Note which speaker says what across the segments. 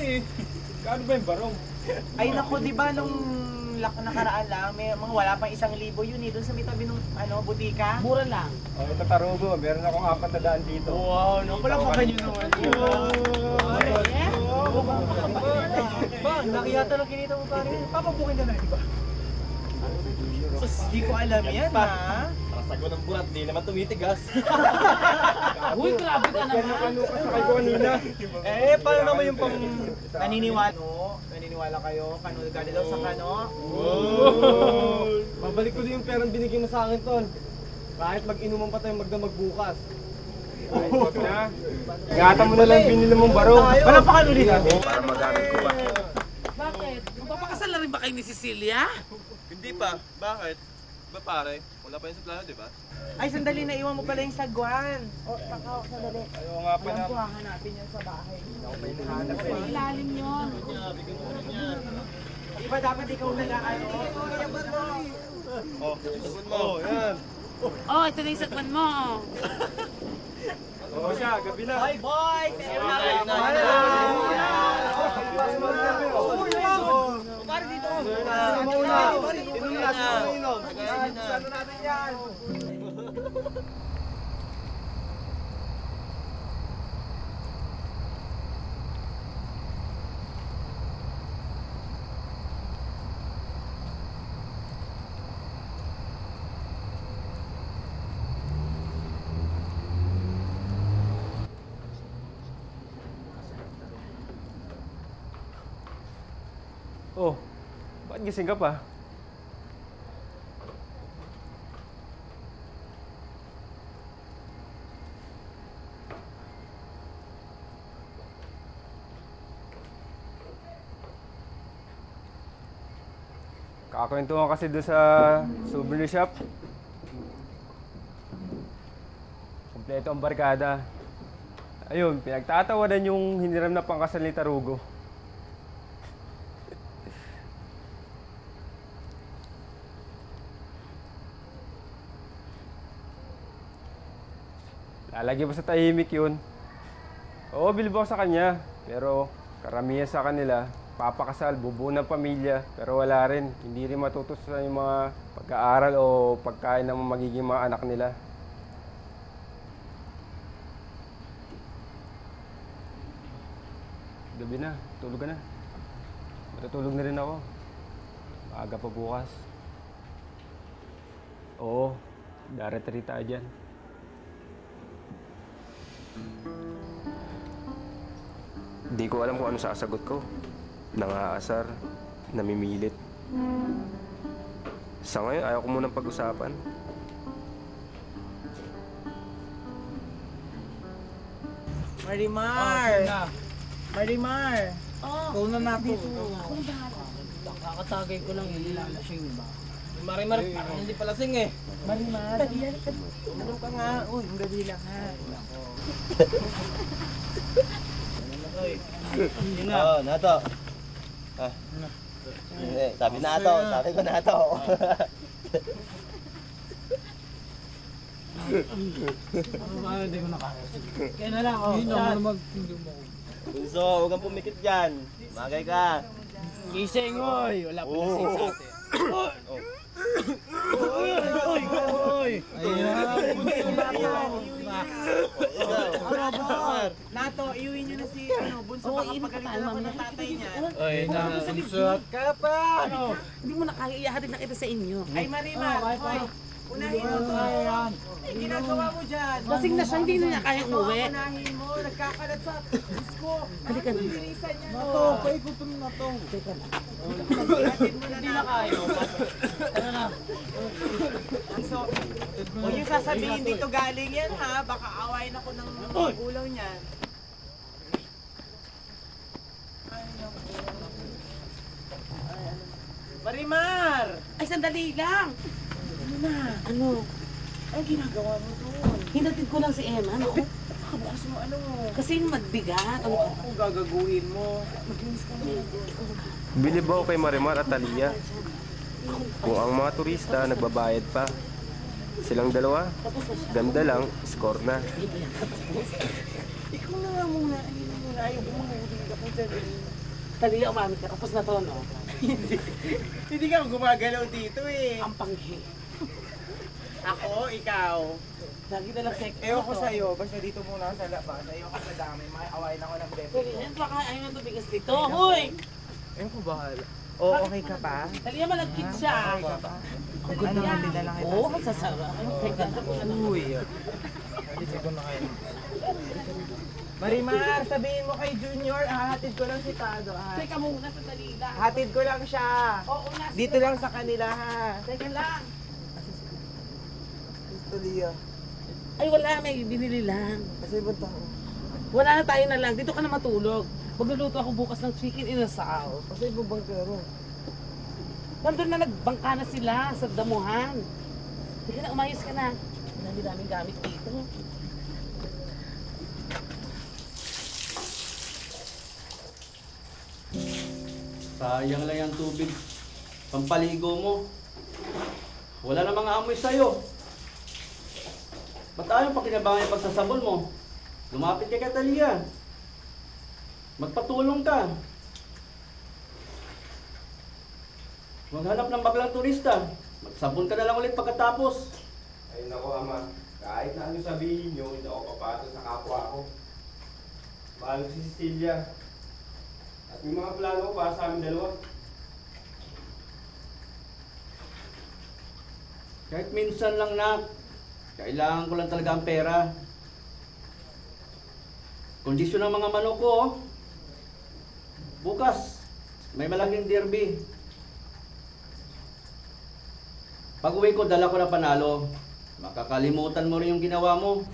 Speaker 1: eh. Kano ba yung barong?
Speaker 2: Ay naku, di ba nung nakaraan lang, may mga wala pang 1,000 yun eh, doon sa may tabi ng butika.
Speaker 3: Mura lang.
Speaker 1: Oh, ito tarugo, meron akong 400 dito.
Speaker 2: Wow, no, pala pa kanyo naman.
Speaker 4: Ba, nakiyata lang kinita mo pare. Papabukin ka na, di ba?
Speaker 2: Di ko alam yan, ha?
Speaker 4: Sago ng burat, di naman tumitigas.
Speaker 3: Uy, grabe ka naman.
Speaker 1: Ano ka sa kayo kanina?
Speaker 2: Eh, paano naman yung pang naniniwala? Naniniwala kayo? Kano galing daw sa kano?
Speaker 4: Babalik ko din yung perang binigyan mo sa akin, Tol. Kahit mag-inuman pa tayo magdamag bukas.
Speaker 1: Ay, wag na. Ingatan mo na lang binili mong barong.
Speaker 2: Wala pa kano ulit.
Speaker 1: Para magamit ko ba?
Speaker 3: Bakit? Magpapakasal na rin ba kayo ni Cecilia?
Speaker 4: Hindi pa. Bakit? Ba pare? Wala pa yung sa plano, di ba?
Speaker 2: Ay, sandali, naiwan mo pala yung sagwan. O, takawak, sandali.
Speaker 1: Ayaw nga pala.
Speaker 2: Alam ko, hahanapin yan sa bahay.
Speaker 3: Sa ilalim yun.
Speaker 2: Iba dapat ikaw na lang, ano?
Speaker 4: Oh, sagun mo. Oh, yan.
Speaker 3: Oh, ito na yung sagwan mo.
Speaker 1: Oo siya, gabi na.
Speaker 2: Hoy, boys! Pare dito! Ano natin yan?
Speaker 1: Oh, bakit gising ka pa? Kakwentuhan kasi doon sa souvenir shop. Kompleto ang barkada. Ayun, pinagtatawanan yung hiniram na pangkasal ni Tarugo. Lalagyan mo sa tahimik yun. Oo, bilib ako sa kanya. Pero karamihan sa kanila, papakasal, bubuo ng pamilya. Pero wala rin. Hindi rin matutusan yung mga pag-aaral o pagkain ng magiging mga anak nila. Gabi na, tulog ka na. Matutulog na rin ako. Maaga pa bukas. Oo, darat-rit tayo dyan.
Speaker 5: Di ko alam kung ano sasagot ko. Nangaasar, namimilit. Sa ngayon, ayaw ko munang pag-usapan.
Speaker 2: Marimar! Marimar!
Speaker 3: Oh,
Speaker 4: na nato.
Speaker 3: ako na bahala.
Speaker 4: Kakatagay ko lang yung nilalasing, di ba? Marimar, parang hindi pa lasing eh.
Speaker 2: Marimar! Ano ka nga? Uy, ang gabi lang ha.
Speaker 4: Oo, nato. Sabi na to, sabi ko na to.
Speaker 2: Ano, hindi ko nakakasal. Kaya na lang, oh.
Speaker 4: Hindi naman mag-hindi mo. Bunso, huwag kang pumikit dyan. Magay ka.
Speaker 2: Gising, oy! Wala pa lasing sa atin. Nato, iuwi nyo na si Bunso, baka pagalitan naman ng tatay niya.
Speaker 4: Ay, nasusot ka pa.
Speaker 3: Hindi mo na kaya iyahatid na kita sa inyo.
Speaker 2: Ay, Marimar, oy! Unahin mo to. Ay, ginagawa mo dyan.
Speaker 3: Lasing na siya, hindi na niya kayang uwi.
Speaker 2: Unahin mo, nagkakalat sa disco.
Speaker 3: Halika na.
Speaker 2: Bilisan niya.
Speaker 4: Nato, paikutin mo na to.
Speaker 3: Teka na.
Speaker 2: Hatid mo na natin. So, huwag yung sasabihin dito galing yan ha. Baka awayin ako ng magulang niyan. Marimar!
Speaker 3: Ay, sandali lang. Ano na? Ano?
Speaker 2: Ang ginagawa mo doon?
Speaker 3: Hinatid ko lang si Emma. Naku,
Speaker 2: Bukas mo ano?
Speaker 3: kasi magbigat. Ano ka?
Speaker 2: Kung gagaguhin mo.
Speaker 5: Bilib ako kay Marimar at Talia. Kung ang mga turista nagbabayad pa. Silang dalawa, ganda lang, score na.
Speaker 2: Ikaw na nga muna. Ayun mo. muna. Ayaw ko mahuli ka po dyan.
Speaker 3: Talia, umamit ka. Kapos na to, no?
Speaker 2: Hindi ka gumagalaw dito eh.
Speaker 3: Ang panghi.
Speaker 2: Ako, ikaw.
Speaker 3: Lagi na lang sex.
Speaker 2: Ewan ko sa'yo. Basta dito muna sa labas. Ayaw ko sa dami. Maawain ako ng bebe.
Speaker 3: Talia, baka ayaw na tubigas dito. Hoy!
Speaker 2: Ewan ko bahala. Oo, okay ka pa?
Speaker 3: Talia, malagkit siya.
Speaker 2: Okay ka pa? Ano nga dinala kita?
Speaker 3: Oo, masasarap. Teka.
Speaker 2: Uy. Dito ko na kayo. Marimar, sabihin mo kay Junior, hahatid ko lang si Tado.
Speaker 3: Teka muna sa Dalila.
Speaker 2: Hatid ko lang siya.
Speaker 3: Oo, nasa.
Speaker 2: Dito lang sa kanila ha.
Speaker 3: Teka lang.
Speaker 2: Tulia.
Speaker 3: Ay, wala. May binili lang.
Speaker 2: Kasi ibang tao.
Speaker 3: Wala na, tayo na lang. Dito ka na matulog. Magluluto ako bukas ng chicken inasal.
Speaker 2: Kasi ibang bangkero.
Speaker 3: Nandun na nagbangka na sila sa damuhan. Sige na, umayos ka na. Dami-daming gamit dito.
Speaker 6: Sayang lang yung tubig. Pampaligo mo. Wala na mga amoy sa'yo. Ba't ayaw pa kinabangan yung pagsasabon mo? Lumapit ka kay Talia. Magpatulong ka. Maghanap ng baglang turista. Magsabon ka na lang ulit pagkatapos.
Speaker 1: Ay nako ama, kahit na ano sabihin nyo, hindi ako papato sa kapwa ko. Mahal ko si Cecilia. At may mga plano ko para sa amin dalawa.
Speaker 6: Kahit minsan lang na, kailangan ko lang talaga ang pera. Kondisyon ng mga manok ko, oh. Bukas, may malaking derby. Pag uwi ko, dala ko na panalo. Makakalimutan mo rin yung ginawa mo.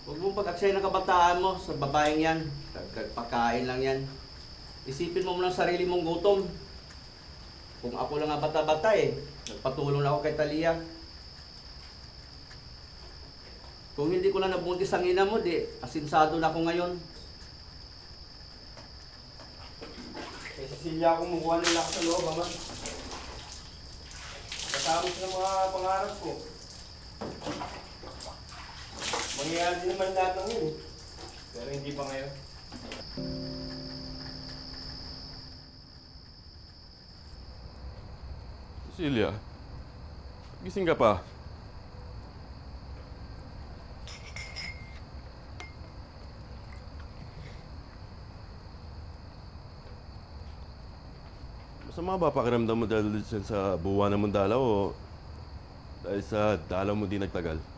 Speaker 6: Huwag mong pag-aksaya ng kabataan mo sa babaeng yan. Pagkain lang yan. Isipin mo muna ang sarili mong gutom. Kung ako lang nga bata-bata eh, nagpatulong na ako kay Talia. Kung hindi ko na nabuntis ang ina mo, di asinsado na ako ngayon.
Speaker 1: Kay Cecilia ako kumukuha ng lakas sa loob, ama. Katapos ng mga pangarap ko. Mangyayari din naman lahat ng yun. Pero hindi pa ngayon.
Speaker 7: Cecilia, gising ka pa. Masama ba pakiramdam mo dahil dyan sa buwan ng Mundalaw o dahil sa dalaw mo di nagtagal?